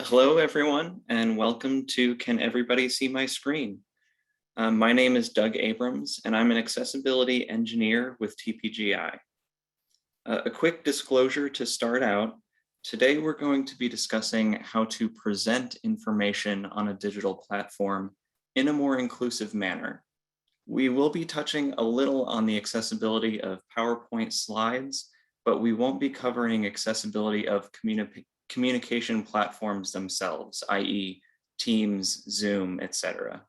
Hello, everyone, and welcome to Can Everybody See My Screen? My name is Doug Abrams, and I'm an accessibility engineer with TPGi. A quick disclosure to start out. Today, we're going to be discussing how to present information on a digital platform in a more inclusive manner. We will be touching a little on the accessibility of PowerPoint slides, but we won't be covering accessibility of communication platforms themselves, i.e. Teams, Zoom, etc.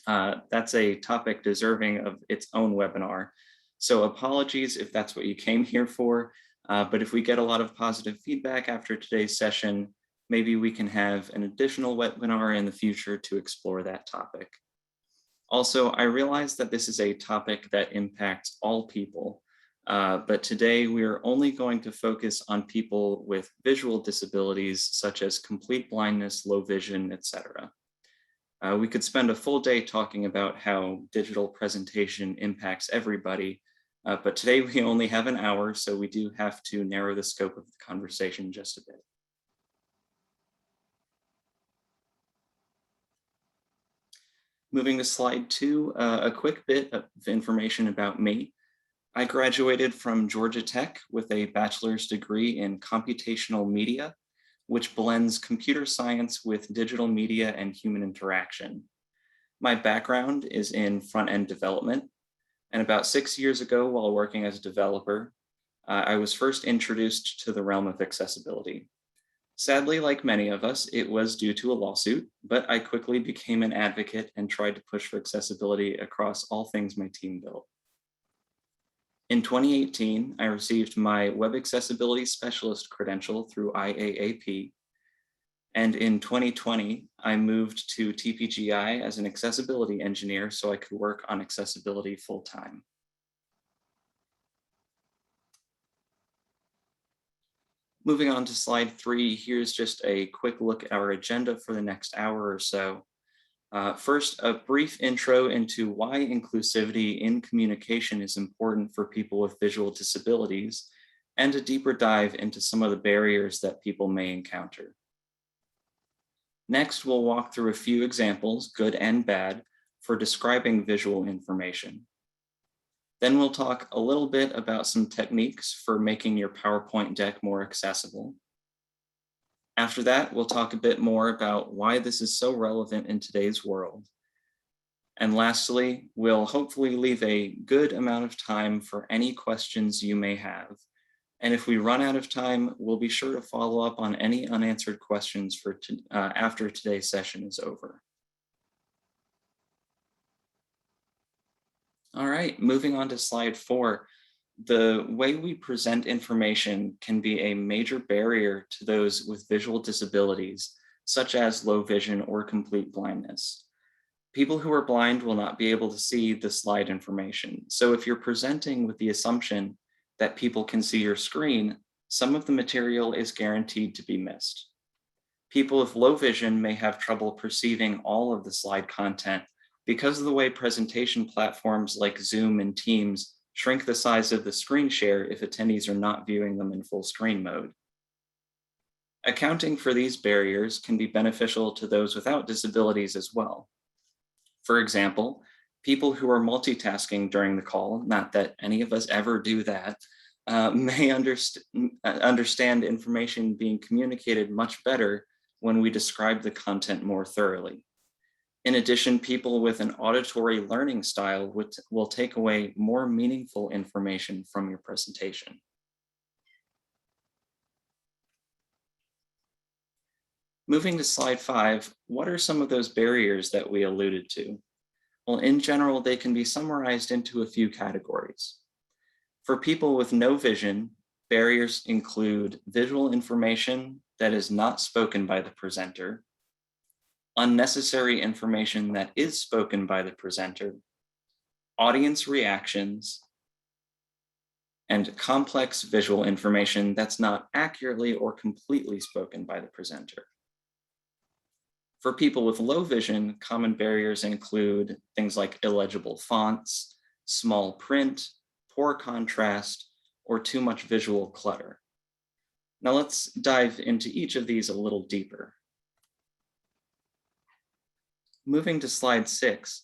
That's a topic deserving of its own webinar. So apologies if that's what you came here for, but if we get a lot of positive feedback after today's session, maybe we can have an additional webinar in the future to explore that topic. Also, I realize that this is a topic that impacts all people, but today we are only going to focus on people with visual disabilities such as complete blindness, low vision, etc. We could spend a full day talking about how digital presentation impacts everybody, but today we only have an hour, so we do have to narrow the scope of the conversation just a bit. Moving to slide 2, a quick bit of information about me. I graduated from Georgia Tech with a bachelor's degree in computational media, which blends computer science with digital media and human interaction. My background is in front-end development, and about 6 years ago, while working as a developer, I was first introduced to the realm of accessibility. Sadly, like many of us, it was due to a lawsuit, but I quickly became an advocate and tried to push for accessibility across all things my team built. In 2018, I received my Web Accessibility Specialist credential through IAAP. And in 2020, I moved to TPGi as an accessibility engineer so I could work on accessibility full-time. Moving on to slide 3, here's just a quick look at our agenda for the next hour or so. First, a brief intro into why inclusivity in communication is important for people with visual disabilities, and a deeper dive into some of the barriers that people may encounter. Next, we'll walk through a few examples, good and bad, for describing visual information. Then we'll talk a little bit about some techniques for making your PowerPoint deck more accessible. After that, we'll talk a bit more about why this is so relevant in today's world. And lastly, we'll hopefully leave a good amount of time for any questions you may have. And if we run out of time, we'll be sure to follow up on any unanswered questions for after today's session is over. All right, moving on to slide 4. The way we present information can be a major barrier to those with visual disabilities, such as low vision or complete blindness. People who are blind will not be able to see the slide information. So if you're presenting with the assumption that people can see your screen, some of the material is guaranteed to be missed. People with low vision may have trouble perceiving all of the slide content because of the way presentation platforms like Zoom and Teams shrink the size of the screen share if attendees are not viewing them in full screen mode. Accounting for these barriers can be beneficial to those without disabilities as well. For example, people who are multitasking during the call, not that any of us ever do that, may understand information being communicated much better when we describe the content more thoroughly. In addition, people with an auditory learning style will take away more meaningful information from your presentation. Moving to slide 5, what are some of those barriers that we alluded to? Well, in general, they can be summarized into a few categories. For people with no vision, barriers include visual information that is not spoken by the presenter, unnecessary information that is spoken by the presenter, audience reactions, and complex visual information that's not accurately or completely spoken by the presenter. For people with low vision, common barriers include things like illegible fonts, small print, poor contrast, or too much visual clutter. Now let's dive into each of these a little deeper. Moving to slide 6,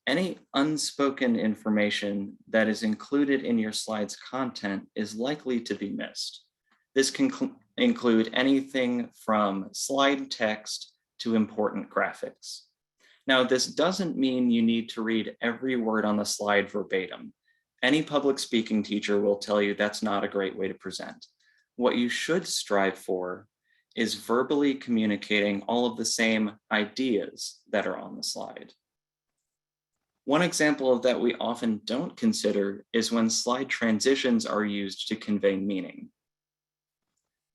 any unspoken information that is included in your slide's content is likely to be missed. This can include anything from slide text to important graphics. Now, this doesn't mean you need to read every word on the slide verbatim. Any public speaking teacher will tell you that's not a great way to present. What you should strive for is verbally communicating all of the same ideas that are on the slide. One example of that we often don't consider is when slide transitions are used to convey meaning.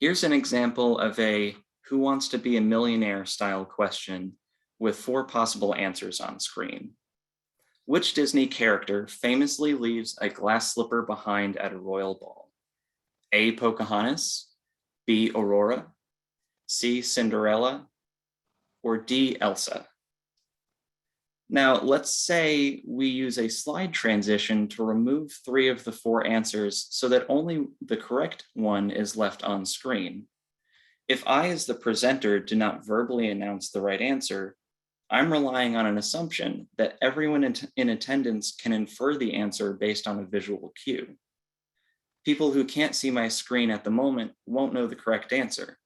Here's an example of a "Who wants to be a millionaire" style question with 4 possible answers on screen. Which Disney character famously leaves a glass slipper behind at a royal ball? A. Pocahontas, B. Aurora, C. Cinderella, or D. Elsa? Now, let's say we use a slide transition to remove 3 of the 4 answers so that only the correct one is left on screen. If I, as the presenter, do not verbally announce the right answer, I'm relying on an assumption that everyone in attendance can infer the answer based on a visual cue. People who can't see my screen at the moment won't know the correct answer.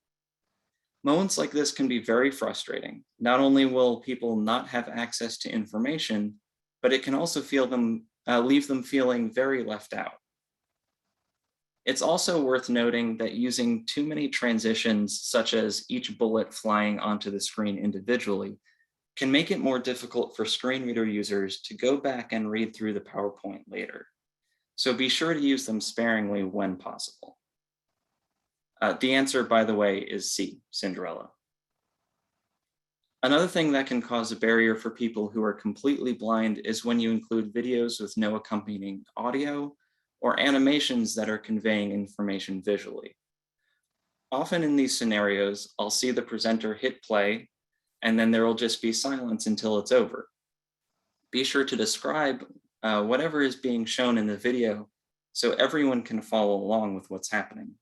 Moments like this can be very frustrating. Not only will people not have access to information, but it can also leave them feeling very left out. It's also worth noting that using too many transitions, such as each bullet flying onto the screen individually, can make it more difficult for screen reader users to go back and read through the PowerPoint later. So be sure to use them sparingly when possible. The answer, by the way, is C, Cinderella. Another thing that can cause a barrier for people who are completely blind is when you include videos with no accompanying audio or animations that are conveying information visually. Often in these scenarios, I'll see the presenter hit play, and then there will just be silence until it's over. Be sure to describe whatever is being shown in the video so everyone can follow along with what's happening.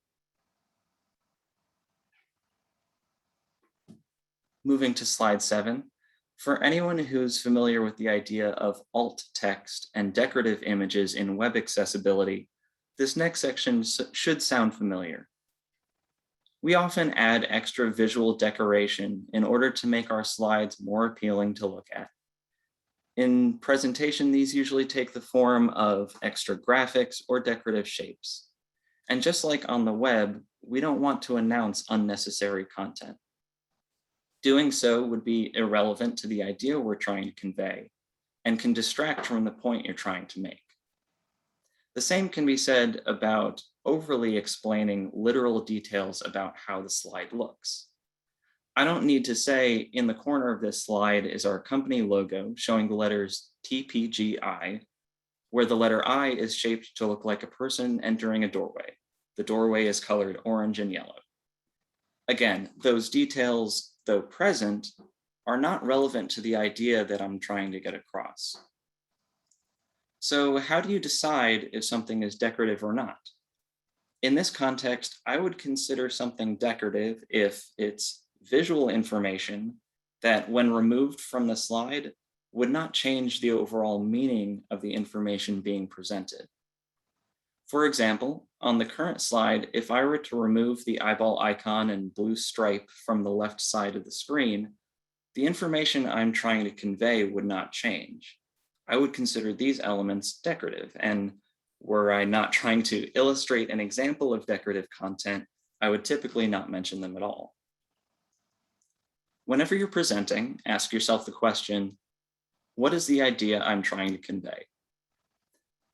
Moving to slide 7, for anyone who's familiar with the idea of alt text and decorative images in web accessibility, this next section should sound familiar. We often add extra visual decoration in order to make our slides more appealing to look at. In presentation, these usually take the form of extra graphics or decorative shapes. And just like on the web, we don't want to announce unnecessary content. Doing so would be irrelevant to the idea we're trying to convey and can distract from the point you're trying to make. The same can be said about overly explaining literal details about how the slide looks. I don't need to say in the corner of this slide is our company logo showing the letters TPGi, where the letter I is shaped to look like a person entering a doorway. The doorway is colored orange and yellow. Again, those details, though present, are not relevant to the idea that I'm trying to get across. So how do you decide if something is decorative or not? In this context, I would consider something decorative if it's visual information that, when removed from the slide, would not change the overall meaning of the information being presented. For example, on the current slide, if I were to remove the eyeball icon and blue stripe from the left side of the screen, the information I'm trying to convey would not change. I would consider these elements decorative, and were I not trying to illustrate an example of decorative content, I would typically not mention them at all. Whenever you're presenting, ask yourself the question, what is the idea I'm trying to convey?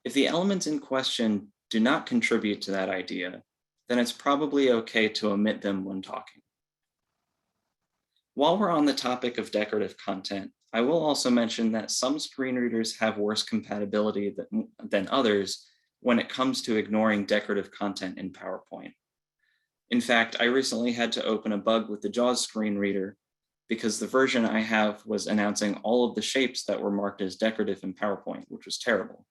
If the elements in question do not contribute to that idea, then it's probably okay to omit them when talking. While we're on the topic of decorative content, I will also mention that some screen readers have worse compatibility than others when it comes to ignoring decorative content in PowerPoint. In fact, I recently had to open a bug with the JAWS screen reader because the version I have was announcing all of the shapes that were marked as decorative in PowerPoint, which was terrible.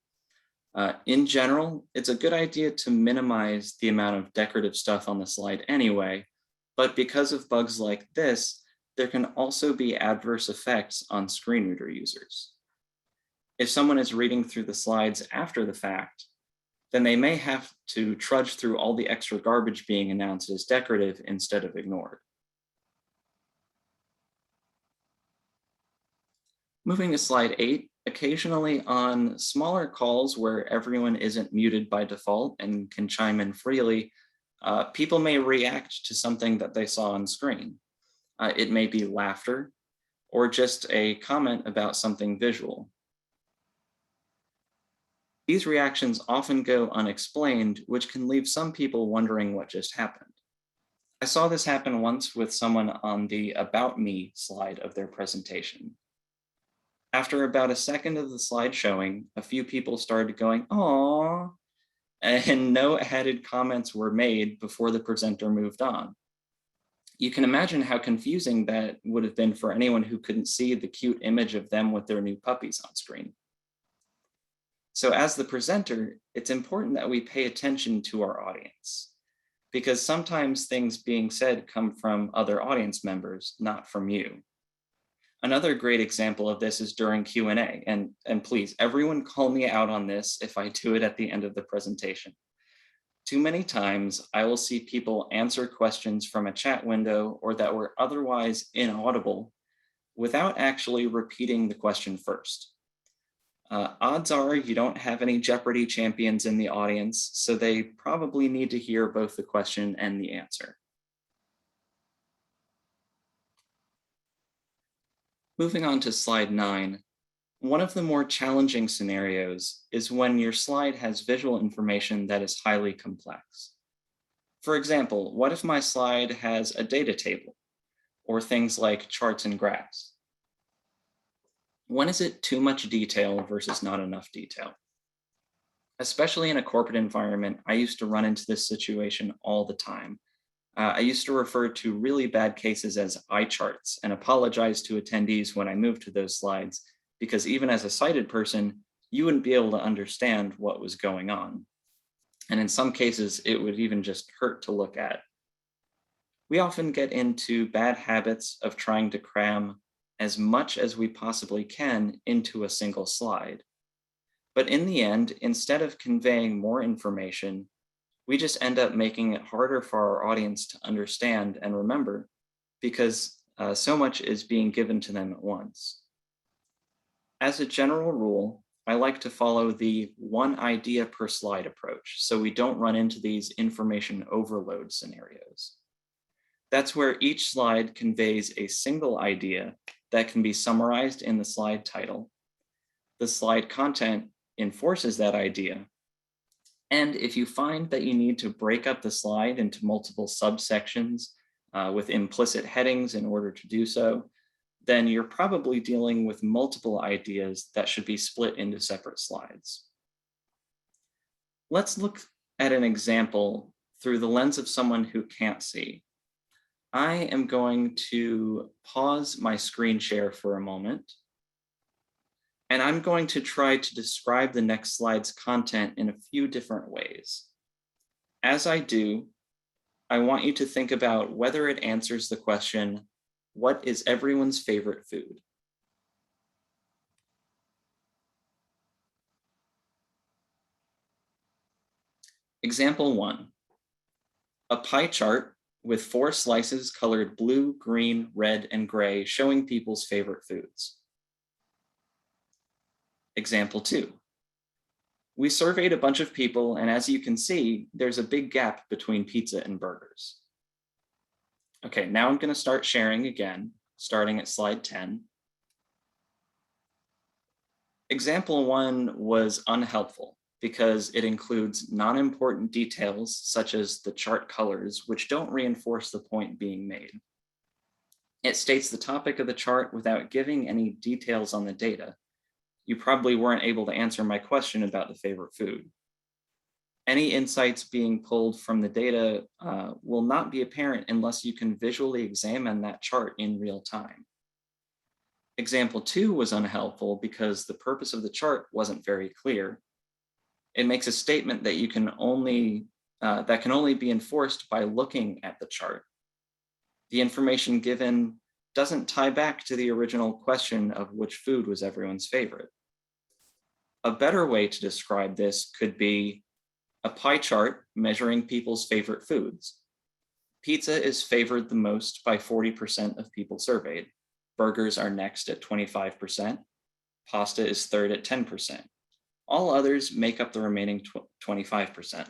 In general, it's a good idea to minimize the amount of decorative stuff on the slide anyway, but because of bugs like this, there can also be adverse effects on screen reader users. If someone is reading through the slides after the fact, then they may have to trudge through all the extra garbage being announced as decorative instead of ignored. Moving to slide 8, occasionally on smaller calls where everyone isn't muted by default and can chime in freely, people may react to something that they saw on screen. It may be laughter or just a comment about something visual. These reactions often go unexplained, which can leave some people wondering what just happened. I saw this happen once with someone on the About Me slide of their presentation. After about a second of the slide showing, a few people started going, "Aww," and no added comments were made before the presenter moved on. You can imagine how confusing that would have been for anyone who couldn't see the cute image of them with their new puppies on screen. So as the presenter, it's important that we pay attention to our audience, because sometimes things being said come from other audience members, not from you. Another great example of this is during Q&A, and please, everyone call me out on this if I do it at the end of the presentation. Too many times, I will see people answer questions from a chat window or that were otherwise inaudible without actually repeating the question first. Odds are you don't have any Jeopardy champions in the audience, so they probably need to hear both the question and the answer. Moving on to slide 9, one of the more challenging scenarios is when your slide has visual information that is highly complex. For example, what if my slide has a data table or things like charts and graphs? When is it too much detail versus not enough detail? Especially in a corporate environment, I used to run into this situation all the time. I used to refer to really bad cases as eye charts and apologize to attendees when I moved to those slides, because even as a sighted person, you wouldn't be able to understand what was going on. And in some cases, it would even just hurt to look at. We often get into bad habits of trying to cram as much as we possibly can into a single slide. But in the end, instead of conveying more information, we just end up making it harder for our audience to understand and remember, because so much is being given to them at once. As a general rule, I like to follow the one idea per slide approach, so we don't run into these information overload scenarios. That's where each slide conveys a single idea that can be summarized in the slide title. The slide content enforces that idea. And if you find that you need to break up the slide into multiple subsections with implicit headings in order to do so, then you're probably dealing with multiple ideas that should be split into separate slides. Let's look at an example through the lens of someone who can't see. I am going to pause my screen share for a moment, and I'm going to try to describe the next slide's content in a few different ways. As I do, I want you to think about whether it answers the question, what is everyone's favorite food? Example 1, a pie chart with 4 slices colored blue, green, red, and gray showing people's favorite foods. Example 2, we surveyed a bunch of people, and as you can see, there's a big gap between pizza and burgers. Okay, now I'm going to start sharing again, starting at slide 10. Example 1 was unhelpful because it includes non-important details such as the chart colors, which don't reinforce the point being made. It states the topic of the chart without giving any details on the data. You probably weren't able to answer my question about the favorite food. Any insights being pulled from the data will not be apparent unless you can visually examine that chart in real time. Example 2 was unhelpful because the purpose of the chart wasn't very clear. It makes a statement that can only be enforced by looking at the chart. The information given doesn't tie back to the original question of which food was everyone's favorite. A better way to describe this could be a pie chart measuring people's favorite foods. Pizza is favored the most by 40% of people surveyed. Burgers are next at 25%. Pasta is third at 10%. All others make up the remaining 25%.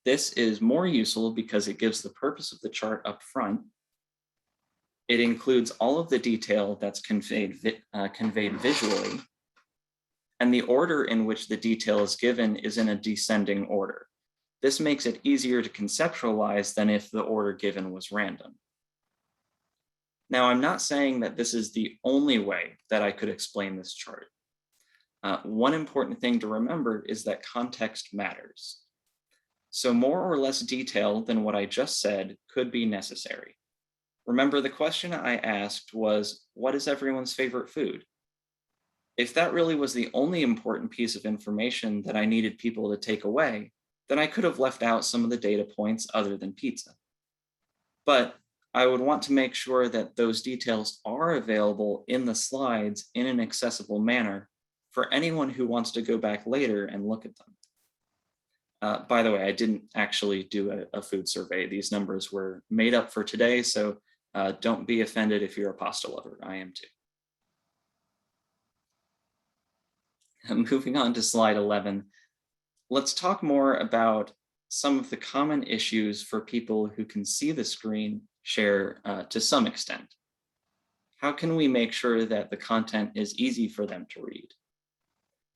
This is more useful because it gives the purpose of the chart up front. It includes all of the detail that's conveyed visually, and the order in which the detail is given is in a descending order. This makes it easier to conceptualize than if the order given was random. Now, I'm not saying that this is the only way that I could explain this chart. One important thing to remember is that context matters. So more or less detail than what I just said could be necessary. Remember, the question I asked was, what is everyone's favorite food? If that really was the only important piece of information that I needed people to take away, then I could have left out some of the data points other than pizza. But I would want to make sure that those details are available in the slides in an accessible manner for anyone who wants to go back later and look at them. By the way, I didn't actually do a food survey. These numbers were made up for today, so don't be offended if you're a pasta lover. I am too. Moving on to slide 11, let's talk more about some of the common issues for people who can see the screen share to some extent. How can we make sure that the content is easy for them to read?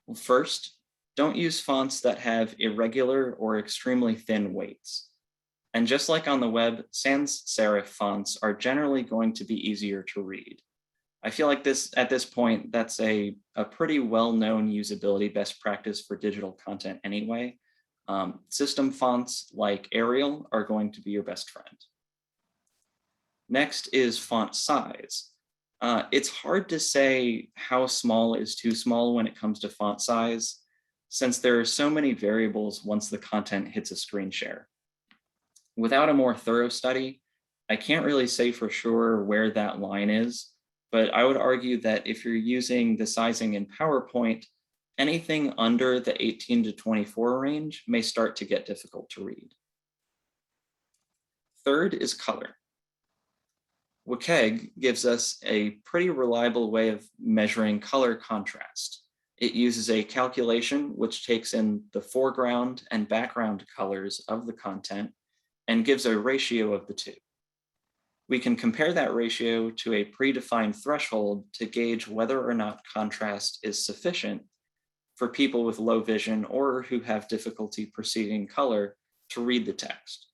Well, first, don't use fonts that have irregular or extremely thin weights. And just like on the web, sans serif fonts are generally going to be easier to read. I feel like at this point, that's a pretty well-known usability best practice for digital content anyway. System fonts like Arial are going to be your best friend. Next is font size. It's hard to say how small is too small when it comes to font size, since there are so many variables once the content hits a screen share. Without a more thorough study, I can't really say for sure where that line is, but I would argue that if you're using the sizing in PowerPoint, anything under the 18 to 24 range may start to get difficult to read. Third is color. WCAG gives us a pretty reliable way of measuring color contrast. It uses a calculation which takes in the foreground and background colors of the content and gives a ratio of the two. We can compare that ratio to a predefined threshold to gauge whether or not contrast is sufficient for people with low vision or who have difficulty perceiving color to read the text.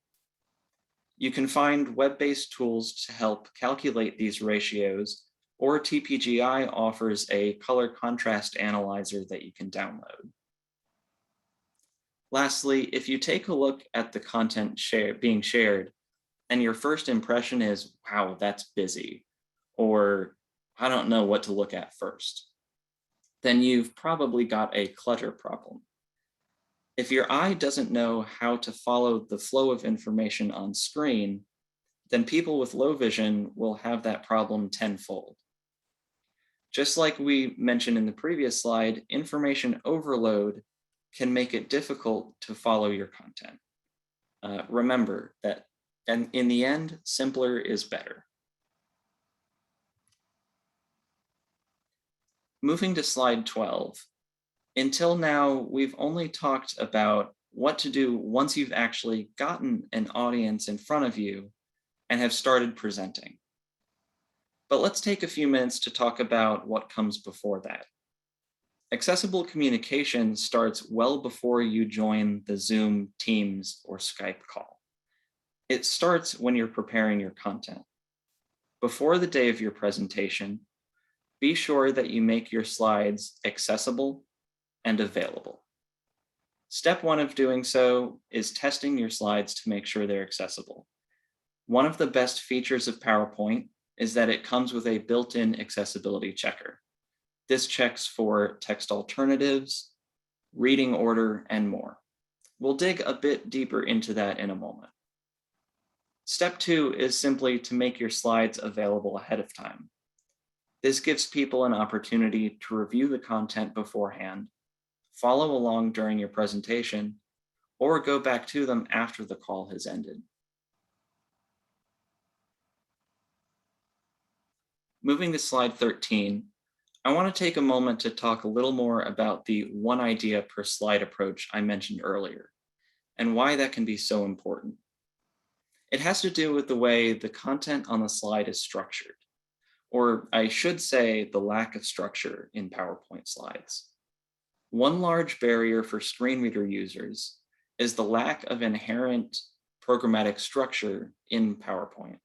You can find web-based tools to help calculate these ratios, or TPGi offers a color contrast analyzer that you can download. Lastly, if you take a look at the content being shared, and your first impression is, wow, that's busy, or I don't know what to look at first, then you've probably got a clutter problem. If your eye doesn't know how to follow the flow of information on screen, then people with low vision will have that problem tenfold. Just like we mentioned in the previous slide, information overload can make it difficult to follow your content. Remember that, and in the end, simpler is better. Moving to slide 12. Until now, we've only talked about what to do once you've actually gotten an audience in front of you and have started presenting. But let's take a few minutes to talk about what comes before that. Accessible communication starts well before you join the Zoom, Teams, or Skype call. It starts when you're preparing your content. Before the day of your presentation, be sure that you make your slides accessible and available. Step one of doing so is testing your slides to make sure they're accessible. One of the best features of PowerPoint is that it comes with a built-in accessibility checker. This checks for text alternatives, reading order, and more. We'll dig a bit deeper into that in a moment. Step 2 is simply to make your slides available ahead of time. This gives people an opportunity to review the content beforehand, follow along during your presentation, or go back to them after the call has ended. Moving to slide 13, I want to take a moment to talk a little more about the one idea per slide approach I mentioned earlier, and why that can be so important. It has to do with the way the content on the slide is structured, or I should say the lack of structure in PowerPoint slides. One large barrier for screen reader users is the lack of inherent programmatic structure in PowerPoint.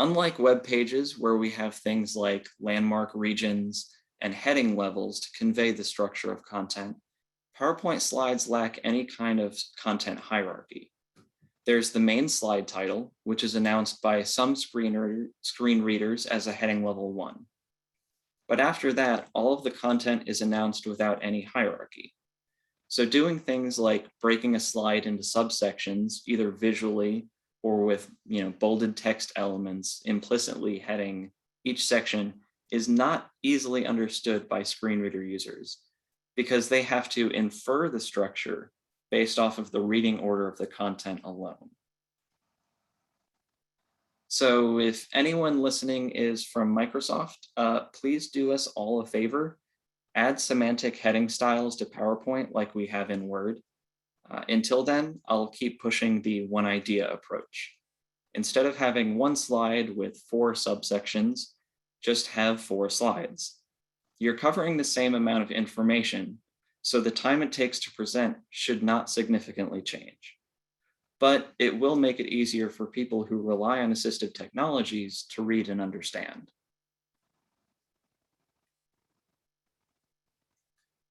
Unlike web pages where we have things like landmark regions and heading levels to convey the structure of content, PowerPoint slides lack any kind of content hierarchy. There's the main slide title, which is announced by some screen readers as a heading level 1. But after that, all of the content is announced without any hierarchy. So doing things like breaking a slide into subsections, either visually or with bolded text elements implicitly heading each section, is not easily understood by screen reader users because they have to infer the structure based off of the reading order of the content alone. So if anyone listening is from Microsoft, please do us all a favor. Add semantic heading styles to PowerPoint like we have in Word. Until then, I'll keep pushing the one idea approach. Instead of having one slide with 4 subsections, just have 4 slides. You're covering the same amount of information, so the time it takes to present should not significantly change. But it will make it easier for people who rely on assistive technologies to read and understand.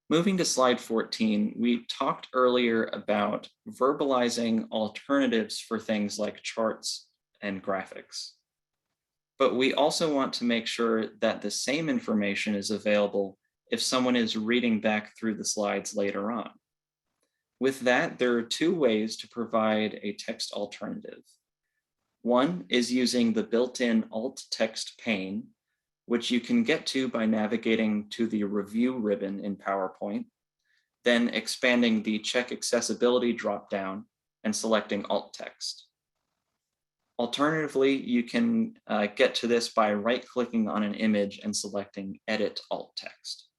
Moving to slide 14, we talked earlier about verbalizing alternatives for things like charts and graphics. But we also want to make sure that the same information is available if someone is reading back through the slides later on. With that, there are 2 ways to provide a text alternative. One is using the built-in alt text pane, which you can get to by navigating to the review ribbon in PowerPoint, then expanding the check accessibility dropdown and selecting alt text. Alternatively, you can get to this by right-clicking on an image and selecting edit alt text.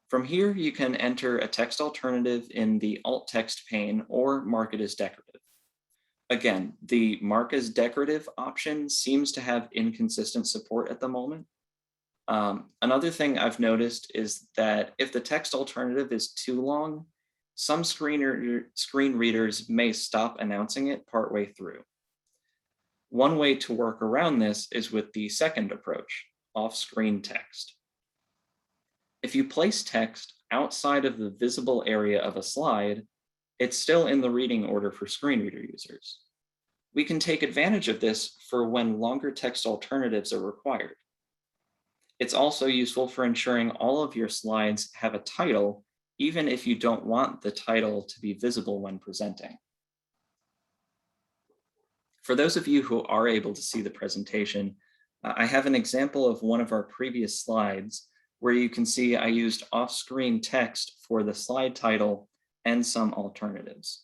From here, you can enter a text alternative in the alt text pane or mark it as decorative. Again, the mark as decorative option seems to have inconsistent support at the moment. Another thing I've noticed is that if the text alternative is too long, some screen readers may stop announcing it partway through. One way to work around this is with the second approach, off-screen text. If you place text outside of the visible area of a slide, it's still in the reading order for screen reader users. We can take advantage of this for when longer text alternatives are required. It's also useful for ensuring all of your slides have a title, even if you don't want the title to be visible when presenting. For those of you who are able to see the presentation, I have an example of one of our previous slides where you can see I used off-screen text for the slide title and some alternatives.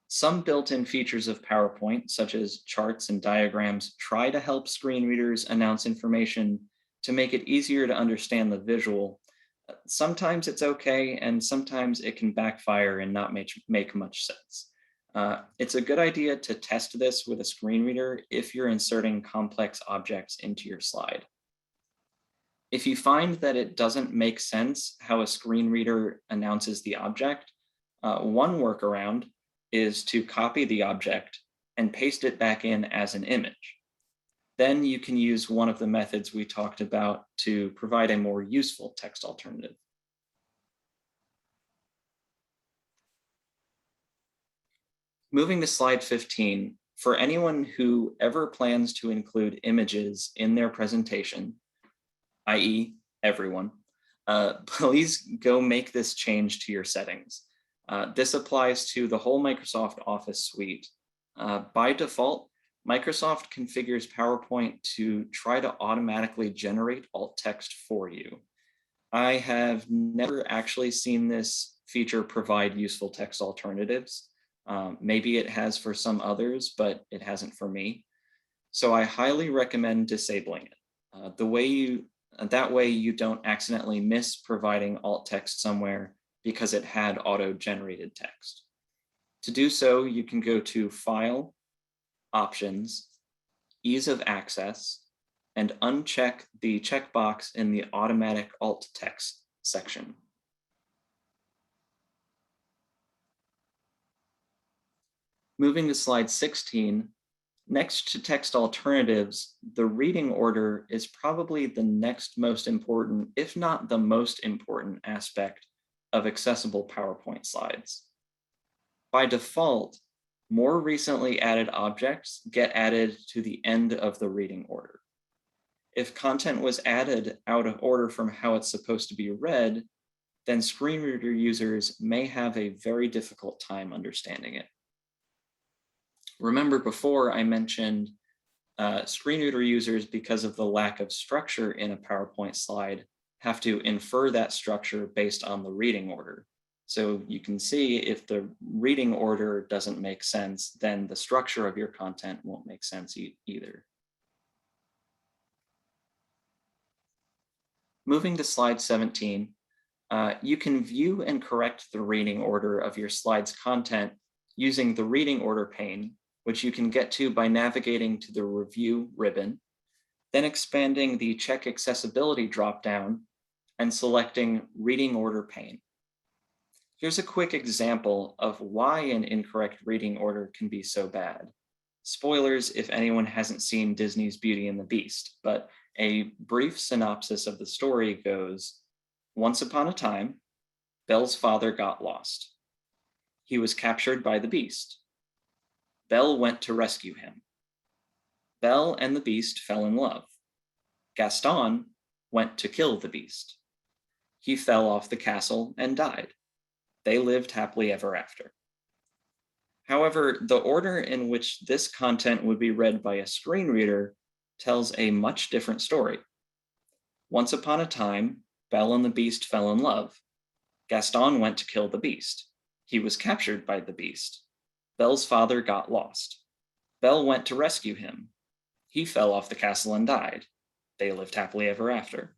Some built-in features of PowerPoint, such as charts and diagrams, try to help screen readers announce information to make it easier to understand the visual. Sometimes it's okay, and sometimes it can backfire and not make much sense. It's a good idea to test this with a screen reader if you're inserting complex objects into your slide. If you find that it doesn't make sense how a screen reader announces the object, one workaround is to copy the object and paste it back in as an image. Then you can use one of the methods we talked about to provide a more useful text alternative. Moving to slide 15, for anyone who ever plans to include images in their presentation, i.e. everyone, please go make this change to your settings. This applies to the whole Microsoft Office suite. By default, Microsoft configures PowerPoint to try to automatically generate alt text for you. I have never actually seen this feature provide useful text alternatives. Maybe it has for some others, but it hasn't for me. So I highly recommend disabling it. That way you don't accidentally miss providing alt text somewhere because it had auto-generated text. To do so, you can go to File, Options, Ease of Access, and uncheck the checkbox in the Automatic Alt Text section. Moving to slide 16, next to text alternatives, the reading order is probably the next most important, if not the most important aspect of accessible PowerPoint slides. By default, more recently added objects get added to the end of the reading order. If content was added out of order from how it's supposed to be read, then screen reader users may have a very difficult time understanding it. Remember before I mentioned screen reader users, because of the lack of structure in a PowerPoint slide, have to infer that structure based on the reading order. So you can see if the reading order doesn't make sense, then the structure of your content won't make sense either. Moving to slide 17, you can view and correct the reading order of your slide's content using the reading order pane, which you can get to by navigating to the Review ribbon, then expanding the Check Accessibility dropdown and selecting Reading Order pane. Here's a quick example of why an incorrect reading order can be so bad. Spoilers if anyone hasn't seen Disney's Beauty and the Beast, but a brief synopsis of the story goes, once upon a time, Belle's father got lost. He was captured by the Beast. Belle went to rescue him. Belle and the Beast fell in love. Gaston went to kill the Beast. He fell off the castle and died. They lived happily ever after. However, the order in which this content would be read by a screen reader tells a much different story. Once upon a time, Belle and the Beast fell in love. Gaston went to kill the Beast. He was captured by the Beast. Belle's father got lost. Belle went to rescue him. He fell off the castle and died. They lived happily ever after.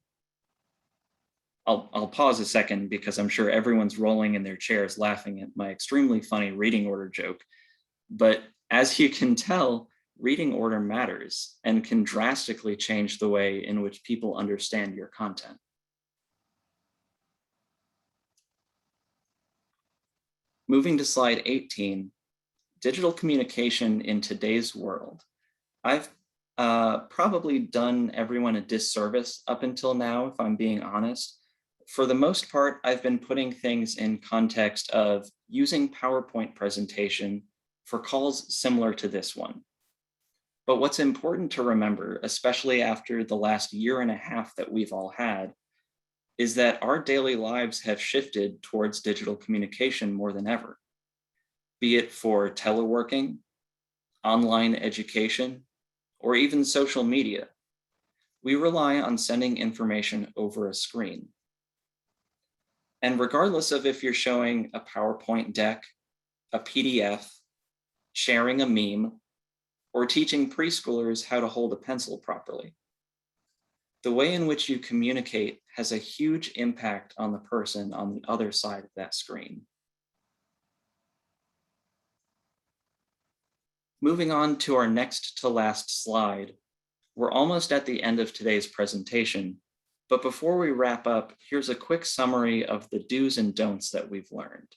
I'll pause a second because I'm sure everyone's rolling in their chairs laughing at my extremely funny reading order joke. But as you can tell, reading order matters and can drastically change the way in which people understand your content. Moving to slide 18, digital communication in today's world. I've probably done everyone a disservice up until now, if I'm being honest. For the most part, I've been putting things in context of using PowerPoint presentation for calls similar to this one. But what's important to remember, especially after the last year and a half that we've all had, is that our daily lives have shifted towards digital communication more than ever, be it for teleworking, online education, or even social media. We rely on sending information over a screen. And regardless of if you're showing a PowerPoint deck, a PDF, sharing a meme, or teaching preschoolers how to hold a pencil properly, the way in which you communicate has a huge impact on the person on the other side of that screen. Moving on to our next to last slide, we're almost at the end of today's presentation, but before we wrap up, here's a quick summary of the do's and don'ts that we've learned.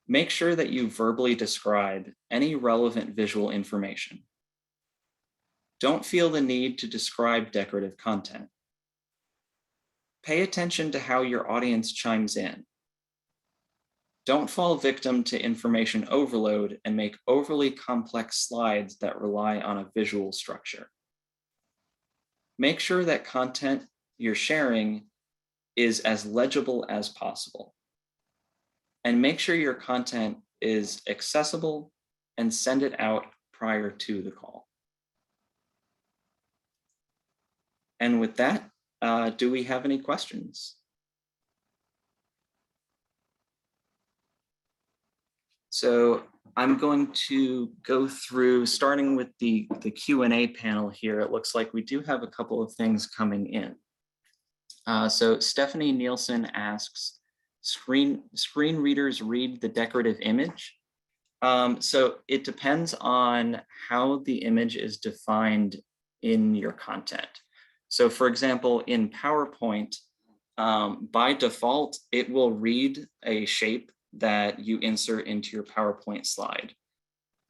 Make sure that you verbally describe any relevant visual information. Don't feel the need to describe decorative content. Pay attention to how your audience chimes in. Don't fall victim to information overload and make overly complex slides that rely on a visual structure. Make sure that content you're sharing is as legible as possible. And make sure your content is accessible and send it out prior to the call. And with that, do we have any questions? So I'm going to go through, starting with the Q&A panel here. It looks like we do have a couple of things coming in. So Stephanie Nielsen asks, screen readers read the decorative image? So it depends on how the image is defined in your content. So for example, in PowerPoint, by default, it will read a shape that you insert into your PowerPoint slide.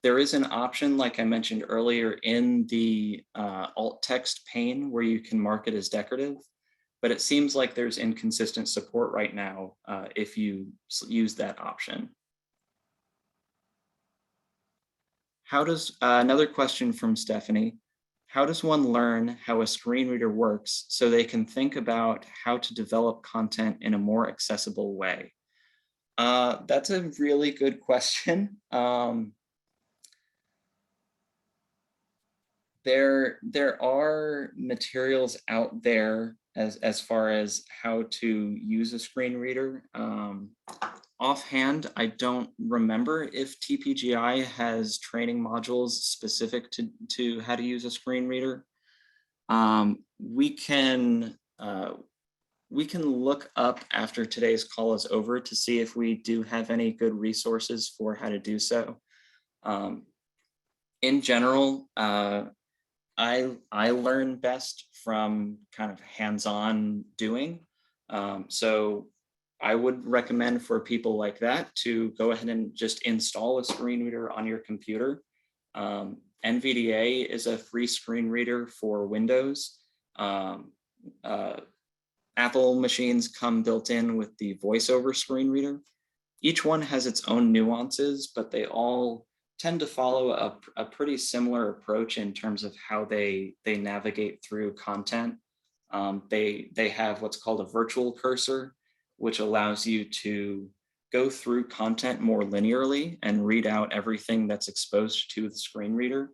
There is an option, like I mentioned earlier, in the alt text pane where you can mark it as decorative, but it seems like there's inconsistent support right now if you use that option. How does, another question from Stephanie, how does one learn how a screen reader works so they can think about how to develop content in a more accessible way? That's a really good question. There are materials out there as far as how to use a screen reader. Offhand, I don't remember if TPGi has training modules specific to how to use a screen reader. We can look up after today's call is over to see if we do have any good resources for how to do so. In general, I learn best from kind of hands-on doing. So I would recommend for people like that to go ahead and just install a screen reader on your computer. NVDA is a free screen reader for Windows. Apple machines come built in with the VoiceOver screen reader. Each one has its own nuances, but they all tend to follow a pretty similar approach in terms of how they navigate through content. They have what's called a virtual cursor, which allows you to go through content more linearly and read out everything that's exposed to the screen reader.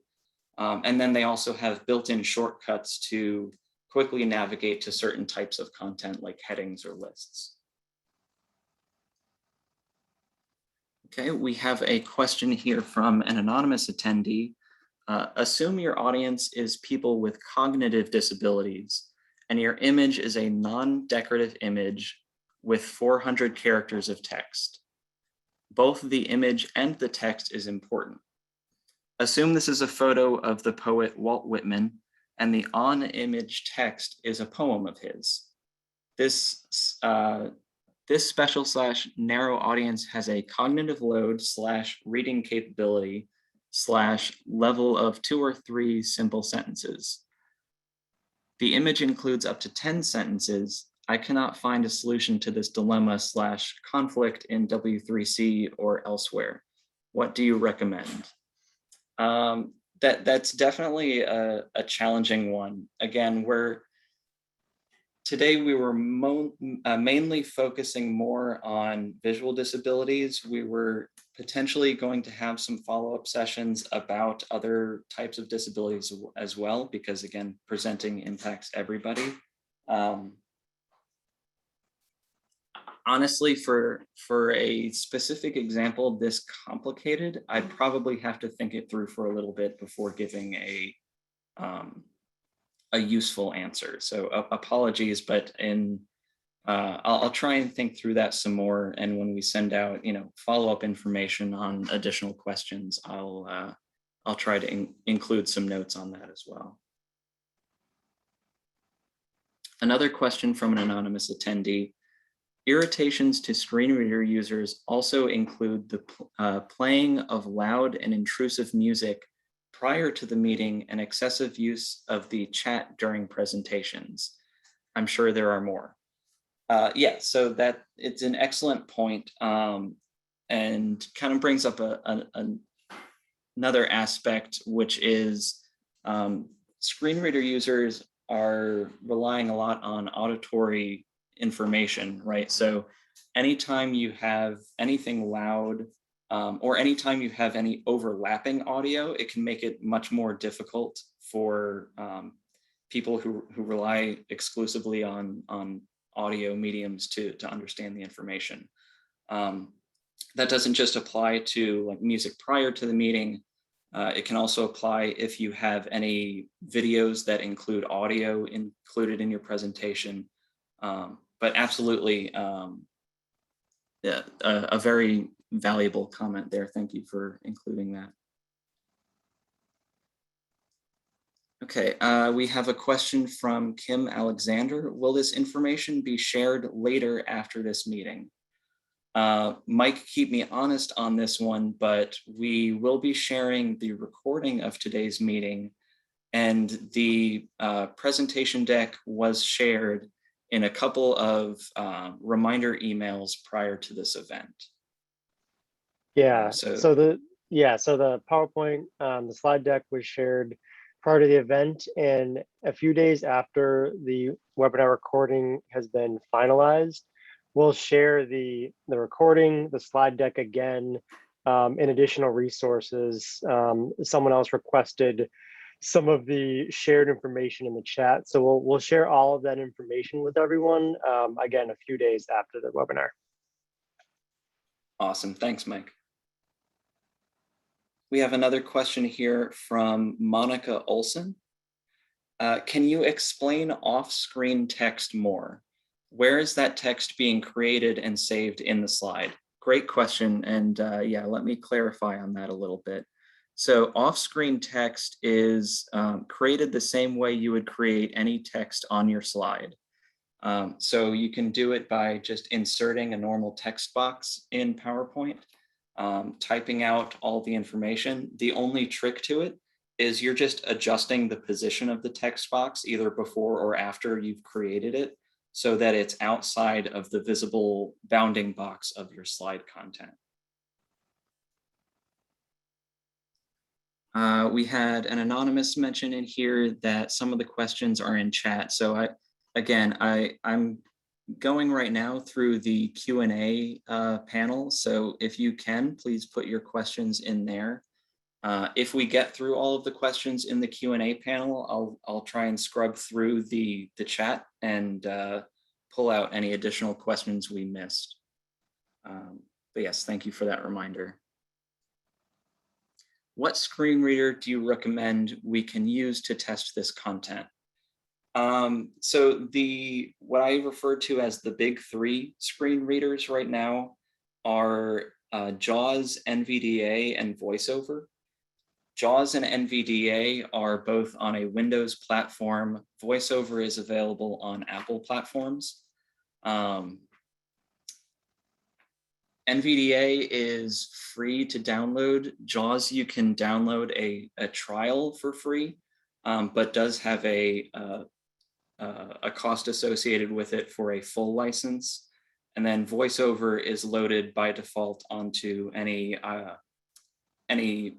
And then they also have built-in shortcuts to quickly navigate to certain types of content like headings or lists. Okay, we have a question here from an anonymous attendee. Assume your audience is people with cognitive disabilities and your image is a non-decorative image with 400 characters of text. Both the image and the text is important. Assume this is a photo of the poet Walt Whitman and the on-image text is a poem of his. This special / narrow audience has a cognitive load / reading capability / level of 2 or 3 simple sentences. The image includes up to 10 sentences. I cannot find a solution to this dilemma / conflict in W3C or elsewhere. What do you recommend? That's definitely a challenging one. Again, today we were mainly focusing more on visual disabilities. We were potentially going to have some follow-up sessions about other types of disabilities as well, because again, presenting impacts everybody. Honestly, for a specific example this complicated, I'd probably have to think it through for a little bit before giving a useful answer. So apologies, but I'll try and think through that some more. And when we send out, follow-up information on additional questions, I'll try to include some notes on that as well. Another question from an anonymous attendee. Irritations to screen reader users also include the playing of loud and intrusive music prior to the meeting and excessive use of the chat during presentations. I'm sure there are more. Yeah, so that it's an excellent point, and kind of brings up another aspect, which is screen reader users are relying a lot on auditory information, right? So anytime you have anything loud or anytime you have any overlapping audio, it can make it much more difficult for people who rely exclusively on audio mediums to understand the information. That doesn't just apply to like music prior to the meeting. It can also apply if you have any videos that include audio included in your presentation. But absolutely, yeah, a very valuable comment there. Thank you for including that. Okay, we have a question from Kim Alexander. Will this information be shared later after this meeting? Mike, keep me honest on this one, but we will be sharing the recording of today's meeting, and the presentation deck was shared in a couple of reminder emails prior to this event. Yeah, so the PowerPoint, the slide deck was shared prior to the event, and a few days after the webinar recording has been finalized, we'll share the recording, the slide deck again, and additional resources. Someone else requested some of the shared information in the chat, so we'll share all of that information with everyone again a few days after the webinar. Awesome, thanks, Mike. We have another question here from Monica Olson. Can you explain off-screen text more? Where is that text being created and saved in the slide? Great question, and yeah, let me clarify on that a little bit. So off-screen text is created the same way you would create any text on your slide. So you can do it by just inserting a normal text box in PowerPoint, typing out all the information. The only trick to it is you're just adjusting the position of the text box either before or after you've created it so that it's outside of the visible bounding box of your slide content. We had an anonymous mention in here that some of the questions are in chat. So I'm going right now through the Q&A panel. So if you can, please put your questions in there. If we get through all of the questions in the Q&A panel, I'll try and scrub through the chat and pull out any additional questions we missed. But yes, thank you for that reminder. What screen reader do you recommend we can use to test this content? So what I refer to as the big three screen readers right now are JAWS, NVDA, and VoiceOver. JAWS and NVDA are both on a Windows platform. VoiceOver is available on Apple platforms. NVDA is free to download. JAWS, you can download a trial for free, but does have a cost associated with it for a full license. And then VoiceOver is loaded by default onto any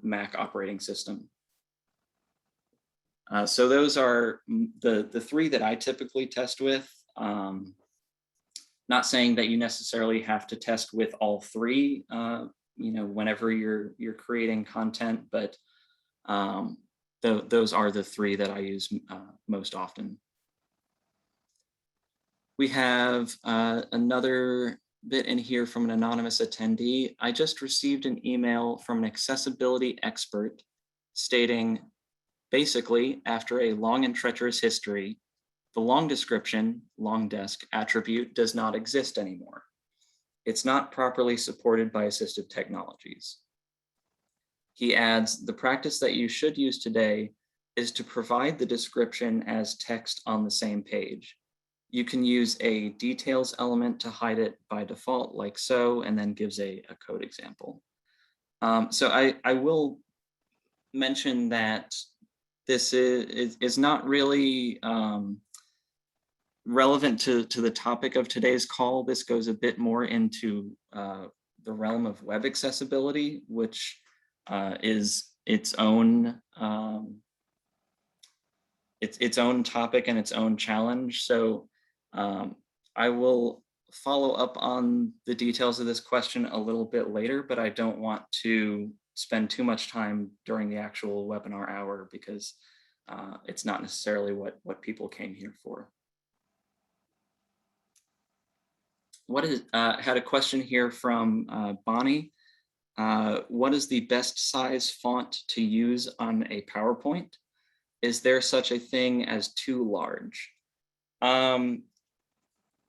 Mac operating system. So those are the three that I typically test with. Not saying that you necessarily have to test with all three, whenever you're creating content, but those are the three that I use most often. We have another bit in here from an anonymous attendee. I just received an email from an accessibility expert stating, basically, after a long and treacherous history, the long description, long desk attribute does not exist anymore. It's not properly supported by assistive technologies. He adds, the practice that you should use today is to provide the description as text on the same page. You can use a details element to hide it by default, like so, and then gives a code example. So I will mention that this is not really relevant to the topic of today's call. This goes a bit more into the realm of web accessibility, which is its own topic and its own challenge. So I will follow up on the details of this question a little bit later, but I don't want to spend too much time during the actual webinar hour because it's not necessarily what people came here for. Had a question here from Bonnie. What is the best size font to use on a PowerPoint? Is there such a thing as too large?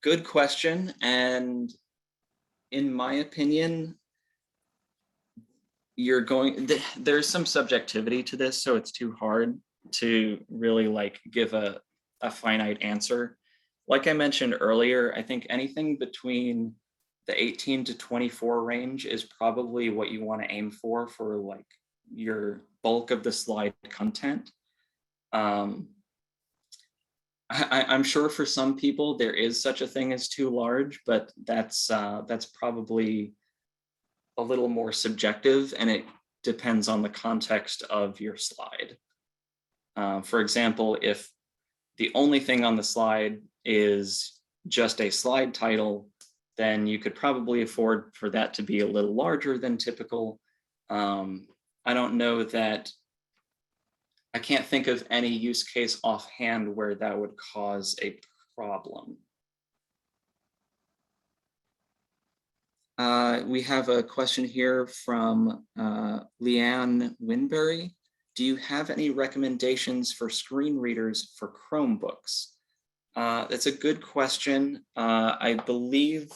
Good question. And in my opinion, there's some subjectivity to this, so it's too hard to really like give a finite answer. Like I mentioned earlier, I think anything between the 18 to 24 range is probably what you want to aim for like your bulk of the slide content. I'm sure for some people there is such a thing as too large, but that's probably a little more subjective, and it depends on the context of your slide. For example, if the only thing on the slide is just a slide title, then you could probably afford for that to be a little larger than typical. I don't know that, I can't think of any use case offhand where that would cause a problem. We have a question here from Leanne Winbury. Do you have any recommendations for screen readers for Chromebooks? That's a good question. I believe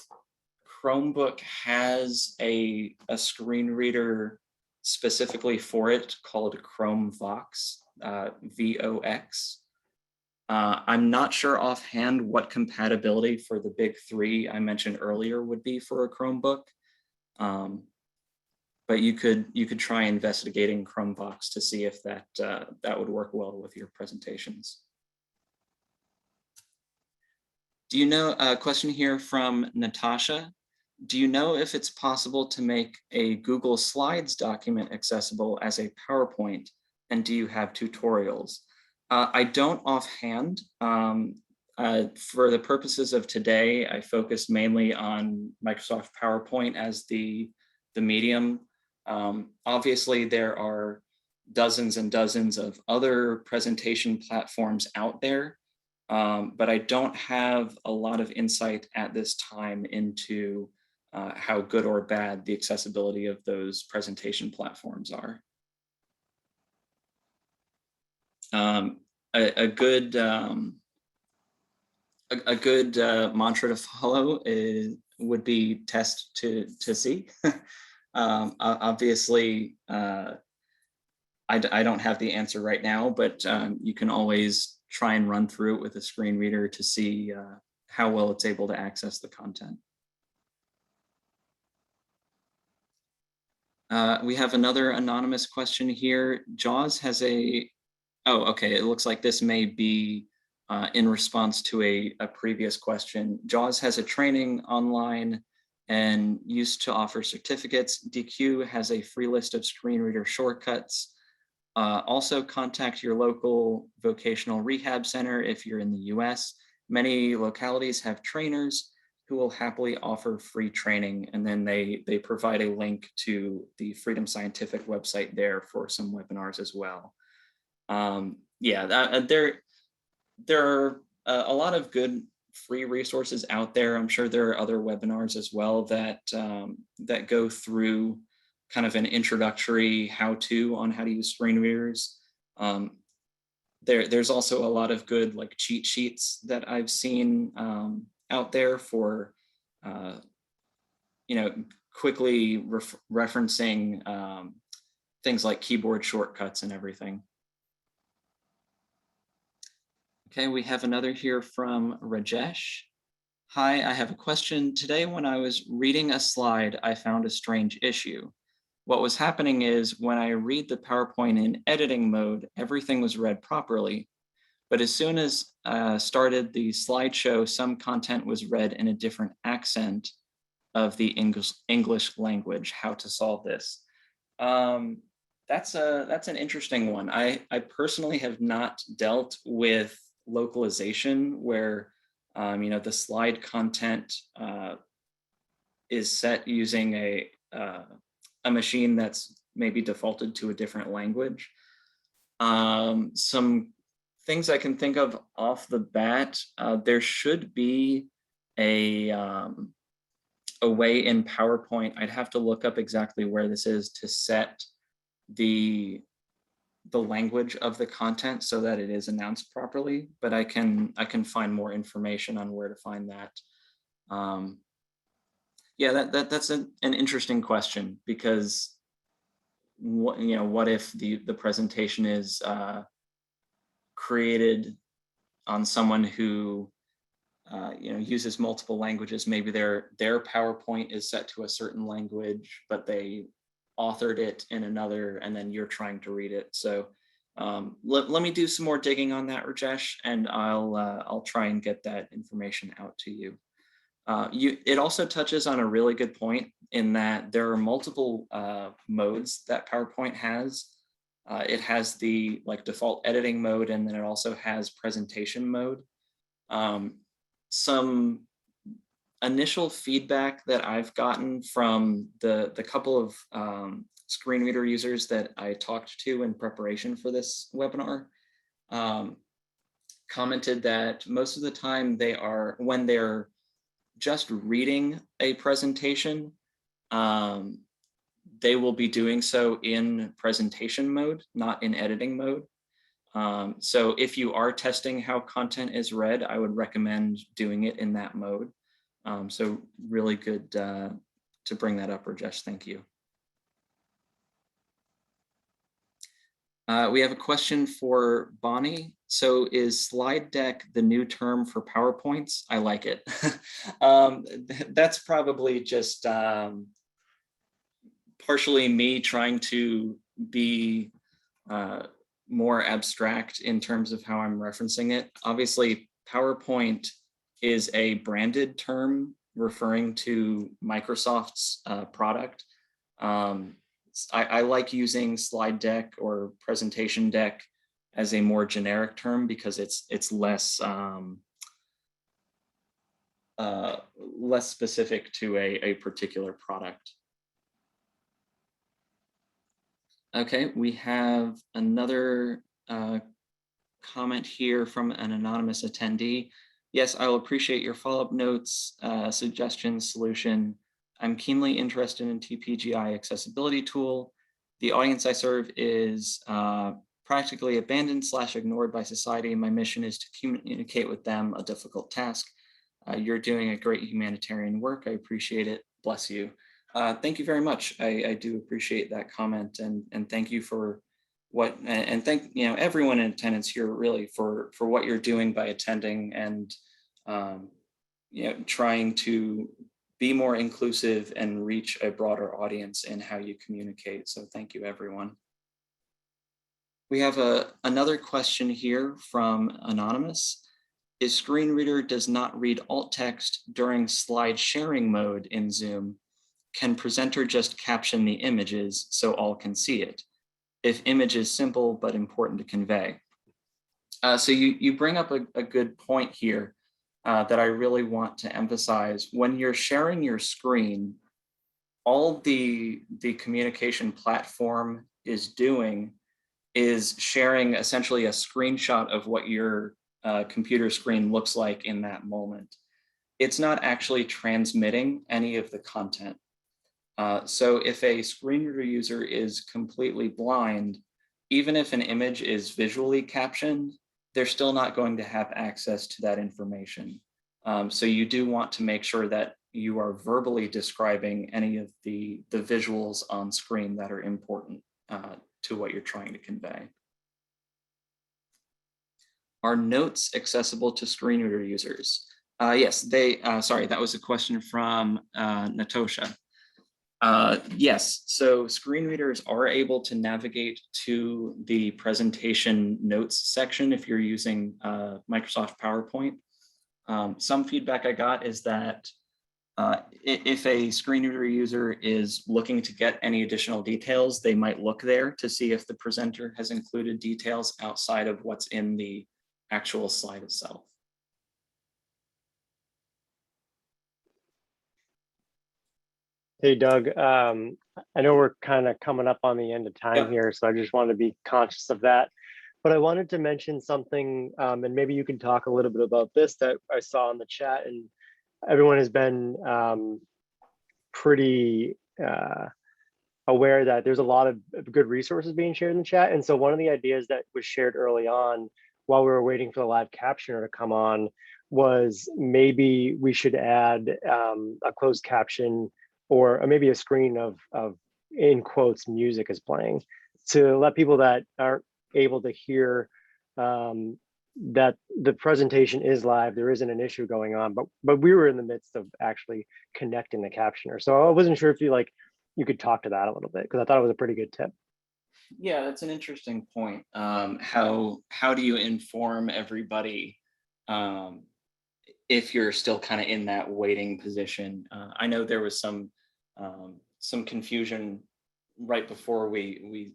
Chromebook has a screen reader specifically for it called Chrome Vox, VOX. I'm not sure offhand what compatibility for the big three I mentioned earlier would be for a Chromebook. But you could try investigating Chrome Vox to see if that would work well with your presentations. Do you know, a question here from Natasha. Do you know if it's possible to make a Google Slides document accessible as a PowerPoint? And do you have tutorials? I don't offhand. For the purposes of today, I focus mainly on Microsoft PowerPoint as the medium. Obviously, there are dozens and dozens of other presentation platforms out there, but I don't have a lot of insight at this time into how good or bad the accessibility of those presentation platforms are. A good mantra to follow would be test to see. Obviously, I don't have the answer right now, but you can always try and run through it with a screen reader to see how well it's able to access the content. We have another anonymous question here. JAWS has oh, okay, it looks like this may be in response to a previous question. JAWS has a training online and used to offer certificates. DQ has a free list of screen reader shortcuts. Also contact your local vocational rehab center if you're in the US. Many localities have trainers who will happily offer free training, and then they provide a link to the Freedom Scientific website there for some webinars as well. Yeah, there are a lot of good free resources out there. I'm sure there are other webinars as well that that go through kind of an introductory how-to on how to use screen readers. There's also a lot of good like cheat sheets that I've seen out there for you know, quickly referencing things like keyboard shortcuts and everything. Okay, we have another here from Rajesh. Hi, I have a question. Today when I was reading a slide, I found a strange issue. What was happening is when I read the PowerPoint in editing mode, everything was read properly. But as soon as started the slideshow, some content was read in a different accent of the English language. How to solve this? That's an interesting one. I personally have not dealt with localization where The slide content is set using a machine that's maybe defaulted to a different language. Some things I can think of off the bat, there should be a way in PowerPoint. I'd have to look up exactly where this is to set the language of the content so that it is announced properly, but I can find more information on where to find that. Yeah, that's an interesting question, because what if the presentation is created on someone who uses multiple languages. Maybe their PowerPoint is set to a certain language, but they authored it in another, and then you're trying to read it. So let me do some more digging on that, Rajesh, and I'll try and get that information out to you. It also touches on a really good point in that there are multiple modes that PowerPoint has. It has the default editing mode, and then it also has presentation mode. Some initial feedback that I've gotten from the couple of screen reader users that I talked to in preparation for this webinar commented that most of the time when they're just reading a presentation, they will be doing so in presentation mode, not in editing mode. So if you are testing how content is read, I would recommend doing it in that mode. So really good to bring that up, Rajesh, thank you. We have a question for Bonnie. So is slide deck the new term for PowerPoints? I like it. That's probably just partially me trying to be more abstract in terms of how I'm referencing it. Obviously, PowerPoint is a branded term referring to Microsoft's product. I like using slide deck or presentation deck as a more generic term because it's less less specific to a particular product. Okay, we have another comment here from an anonymous attendee. Yes, I will appreciate your follow-up notes, suggestions, solution. I'm keenly interested in TPGi accessibility tool. The audience I serve is practically abandoned/ignored by society. My mission is to communicate with them, a difficult task. You're doing a great humanitarian work. I appreciate it. Bless you. Thank you very much. I do appreciate that comment, and thank you for what, and thank everyone in attendance here really for what you're doing by attending and trying to be more inclusive and reach a broader audience in how you communicate. So thank you, everyone. We have another question here from Anonymous. Is screen reader does not read alt text during slide sharing mode in Zoom? Can presenter just caption the images so all can see it? If image is simple but important to convey. So you bring up a good point here that I really want to emphasize. When you're sharing your screen, all the communication platform is doing is sharing essentially a screenshot of what your computer screen looks like in that moment. It's not actually transmitting any of the content. So if a screen reader user is completely blind, even if an image is visually captioned, they're still not going to have access to that information. So you do want to make sure that you are verbally describing any of the visuals on screen that are important to what you're trying to convey. Are notes accessible to screen reader users? Yes, sorry, that was a question from Natosha. Yes, so screen readers are able to navigate to the presentation notes section if you're using Microsoft PowerPoint. Some feedback I got is that if a screen reader user is looking to get any additional details, they might look there to see if the presenter has included details outside of what's in the actual slide itself. Hey, Doug. I know we're kind of coming up on the end of time Yep. here, so I just wanted to be conscious of that. But I wanted to mention something, and maybe you can talk a little bit about this that I saw in the chat, and everyone has been pretty aware that there's a lot of good resources being shared in the chat. And so one of the ideas that was shared early on while we were waiting for the live captioner to come on was maybe we should add a closed caption or maybe a screen of in quotes music is playing to let people that aren't able to hear that the presentation is live. There isn't an issue going on, but we were in the midst of actually connecting the captioner. So I wasn't sure if you could talk to that a little bit, because I thought it was a pretty good tip. Yeah, that's an interesting point. How do you inform everybody if you're still kind of in that waiting position? I know there was some confusion right before we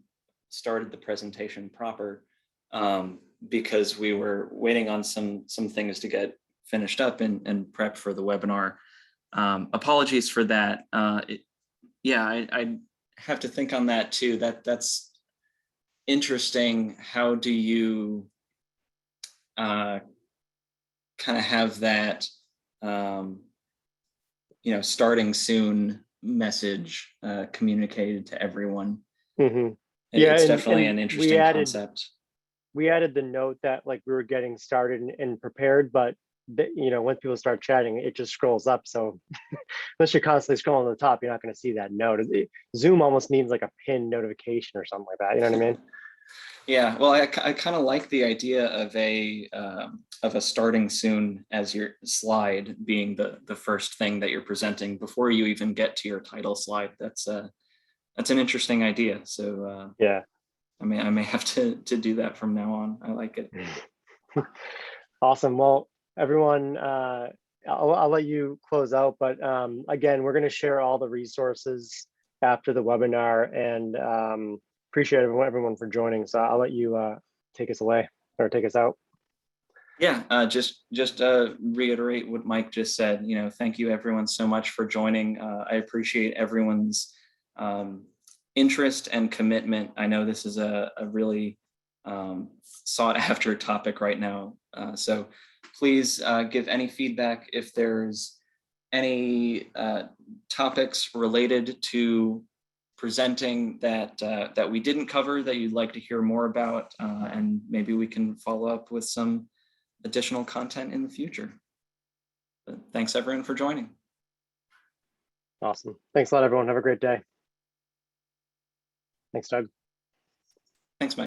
started the presentation proper, because we were waiting on some things to get finished up and prepped for the webinar. Apologies for that. Yeah, I have to think on that too. That's interesting. How do you kind of have that starting soon message communicated to everyone? Mm-hmm. Yeah, It's and definitely an interesting concept. we added the note that like we were getting started and prepared, but once people start chatting, it just scrolls up. So unless you're constantly scrolling to the top, you're not going to see that note. Zoom almost needs like a pin notification or something like that. You know what I mean? Yeah, well, I kind of like the idea of a starting soon as your slide being the first thing that you're presenting before you even get to your title slide. That's an interesting idea. So yeah, I may have to do that from now on. I like it. Awesome. Well, everyone, I'll let you close out, but again, we're going to share all the resources after the webinar, and appreciate everyone for joining. So I'll let you take us away or take us out. Yeah, just reiterate what Mike just said. Thank you everyone so much for joining. I appreciate everyone's interest and commitment. I know this is a really sought after topic right now. So please give any feedback if there's any topics related to presenting that we didn't cover that you'd like to hear more about, and maybe we can follow up with some additional content in the future. But thanks everyone for joining. Awesome. Thanks a lot, everyone. Have a great day. Thanks, Doug. Thanks, Mike.